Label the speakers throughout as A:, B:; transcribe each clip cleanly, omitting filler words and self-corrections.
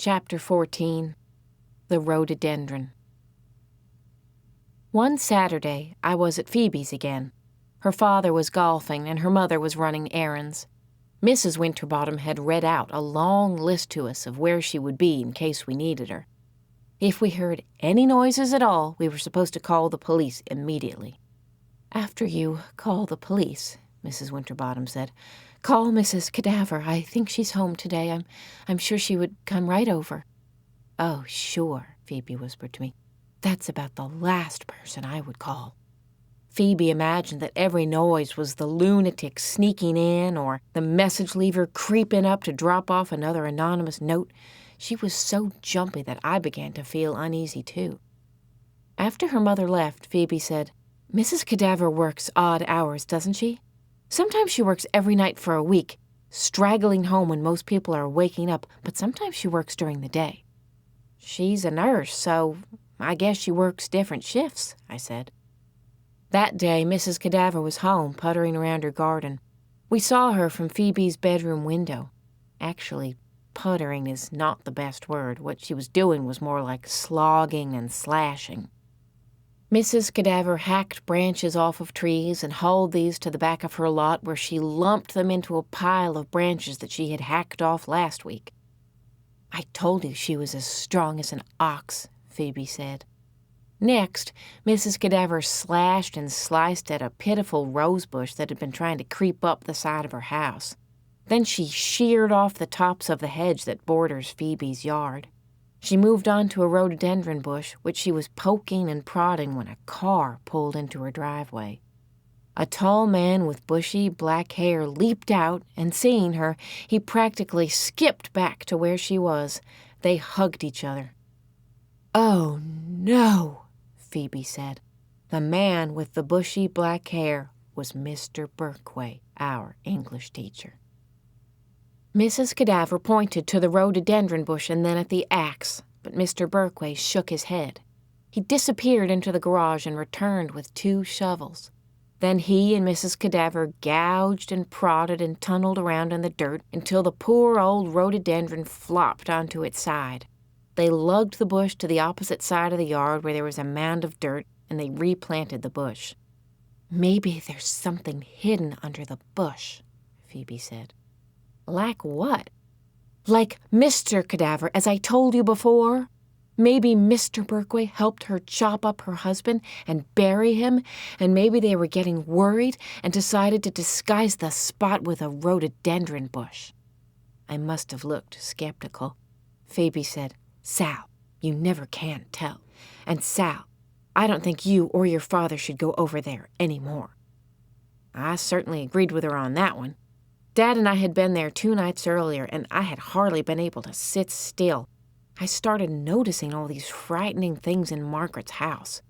A: Chapter 14. The Rhododendron. One Saturday, I was at Phoebe's again. Her father was golfing and her mother was running errands. Mrs. Winterbottom had read out a long list to us of where she would be in case we needed her. If we heard any noises at all, we were supposed to call the police immediately. "After you call the police," Mrs. Winterbottom said, "call Mrs. Cadaver. I think she's home today. I'm sure she would come right over." "Oh, sure," Phoebe whispered to me. "That's about the last person I would call." Phoebe imagined that every noise was the lunatic sneaking in or the message leaver creeping up to drop off another anonymous note. She was so jumpy that I began to feel uneasy too. After her mother left, Phoebe said, "Mrs. Cadaver works odd hours, doesn't she? Sometimes she works every night for a week, straggling home when most people are waking up, but sometimes she works during the day." "She's a nurse, so I guess she works different shifts," I said. That day, Mrs. Cadaver was home, puttering around her garden. We saw her from Phoebe's bedroom window. Actually, puttering is not the best word. What she was doing was more like slogging and slashing. Mrs. Cadaver hacked branches off of trees and hauled these to the back of her lot, where she lumped them into a pile of branches that she had hacked off last week. "I told you she was as strong as an ox," Phoebe said. Next, Mrs. Cadaver slashed and sliced at a pitiful rosebush that had been trying to creep up the side of her house. Then she sheared off the tops of the hedge that borders Phoebe's yard. She moved on to a rhododendron bush, which she was poking and prodding when a car pulled into her driveway. A tall man with bushy black hair leaped out, and seeing her, he practically skipped back to where she was. They hugged each other. "Oh, no," Phoebe said. The man with the bushy black hair was Mr. Berkway, our English teacher. Mrs. Cadaver pointed to the rhododendron bush and then at the axe, but Mr. Berkway shook his head. He disappeared into the garage and returned with 2 shovels. Then he and Mrs. Cadaver gouged and prodded and tunneled around in the dirt until the poor old rhododendron flopped onto its side. They lugged the bush to the opposite side of the yard where there was a mound of dirt, and they replanted the bush. "Maybe there's something hidden under the bush," Phoebe said. "Like what?" "Like Mr. Cadaver, as I told you before. Maybe Mr. Berkway helped her chop up her husband and bury him, and maybe they were getting worried and decided to disguise the spot with a rhododendron bush." I must have looked skeptical. Phoebe said, "Sal, you never can tell. And Sal, I don't think you or your father should go over there anymore." I certainly agreed with her on that one. Dad and I had been there 2 nights earlier, and I had hardly been able to sit still. I started noticing all these frightening things in Margaret's house.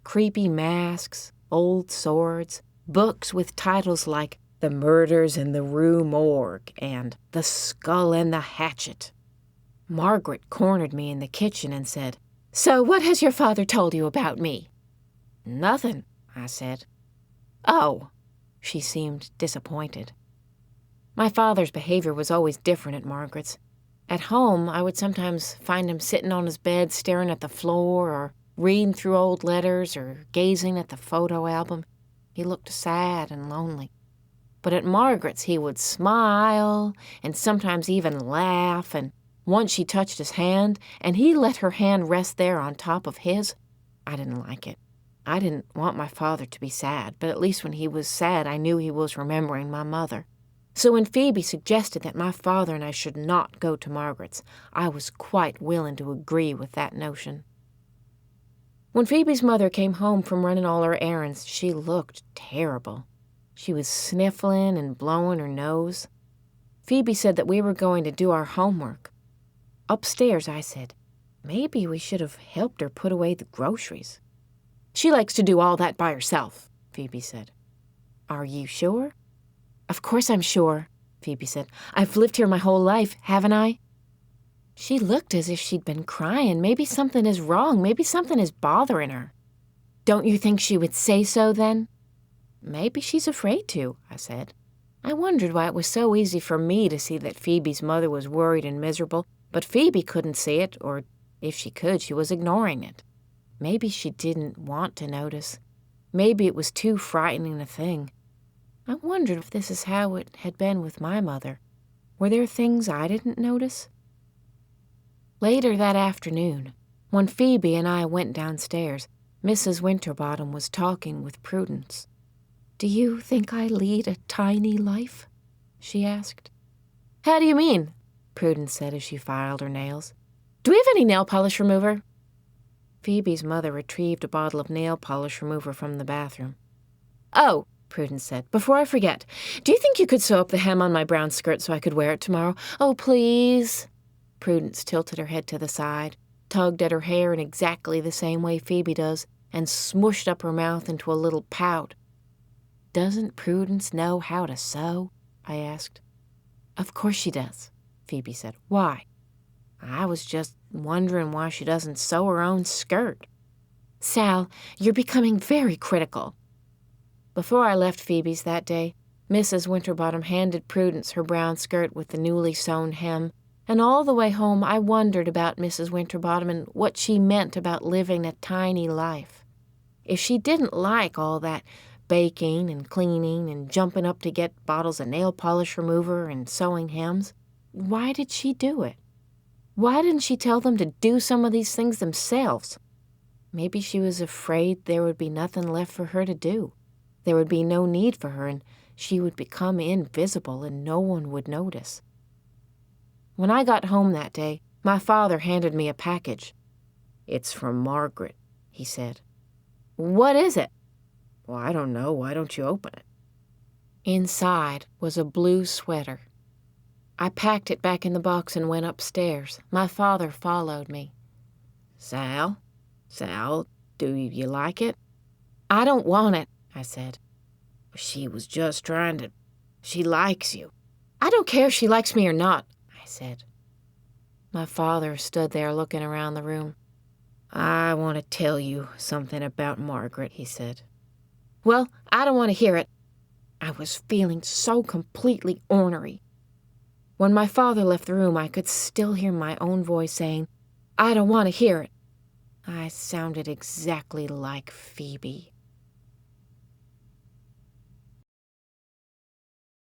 A: Creepy masks, old swords, books with titles like "The Murders in the Rue Morgue" and "The Skull and the Hatchet." Margaret cornered me in the kitchen and said, "So what has your father told you about me?" "Nothing," I said. "Oh," she seemed disappointed. My father's behavior was always different at Margaret's. At home, I would sometimes find him sitting on his bed staring at the floor or reading through old letters or gazing at the photo album. He looked sad and lonely. But at Margaret's, he would smile and sometimes even laugh, and once she touched his hand, and he let her hand rest there on top of his. I didn't like it. I didn't want my father to be sad, but at least when he was sad, I knew he was remembering my mother. So when Phoebe suggested that my father and I should not go to Margaret's, I was quite willing to agree with that notion. When Phoebe's mother came home from running all her errands, she looked terrible. She was sniffling and blowing her nose. Phoebe said that we were going to do our homework. Upstairs, I said, maybe we should have helped her put away the groceries. "She likes to do all that by herself," Phoebe said. "Are you sure?" "Of course I'm sure," Phoebe said. "I've lived here my whole life, haven't I?" She looked as if she'd been crying. Maybe something is wrong. Maybe something is bothering her. "Don't you think she would say so then?" "Maybe she's afraid to," I said. I wondered why it was so easy for me to see that Phoebe's mother was worried and miserable, But Phoebe couldn't see it, or if she could, she was ignoring it. Maybe she didn't want to notice. Maybe it was too frightening a thing. I wondered if this is how it had been with my mother. Were there things I didn't notice? Later that afternoon, when Phoebe and I went downstairs, Mrs. Winterbottom was talking with Prudence. "Do you think I lead a tiny life?" she asked. "How do you mean?" Prudence said as she filed her nails. "Do we have any nail polish remover?" Phoebe's mother retrieved a bottle of nail polish remover from the bathroom. "Oh," Prudence said, "before I forget, do you think you could sew up the hem on my brown skirt so I could wear it tomorrow? Oh, please." Prudence tilted her head to the side, tugged at her hair in exactly the same way Phoebe does, and smooshed up her mouth into a little pout. "Doesn't Prudence know how to sew?" I asked. "Of course she does," Phoebe said. "Why?" "I was just wondering why she doesn't sew her own skirt." "Sal, you're becoming very critical." Before I left Phoebe's that day, Mrs. Winterbottom handed Prudence her brown skirt with the newly sewn hem, and all the way home I wondered about Mrs. Winterbottom and what she meant about living a tiny life. If she didn't like all that baking and cleaning and jumping up to get bottles of nail polish remover and sewing hems, why did she do it? Why didn't she tell them to do some of these things themselves? Maybe she was afraid there would be nothing left for her to do. There would be no need for her, and she would become invisible and no one would notice. When I got home that day, my father handed me a package. "It's from Margaret," he said. "What is it?" "Well, I don't know. Why don't you open it?" Inside was a blue sweater. I packed it back in the box and went upstairs. My father followed me. Sal, do you like it?" "I don't want it," I said. "She was just trying to... She likes you." "I don't care if she likes me or not," I said. My father stood there looking around the room. "I want to tell you something about Margaret," he said. "Well, I don't want to hear it." I was feeling so completely ornery. When my father left the room, I could still hear my own voice saying, "I don't want to hear it." I sounded exactly like Phoebe.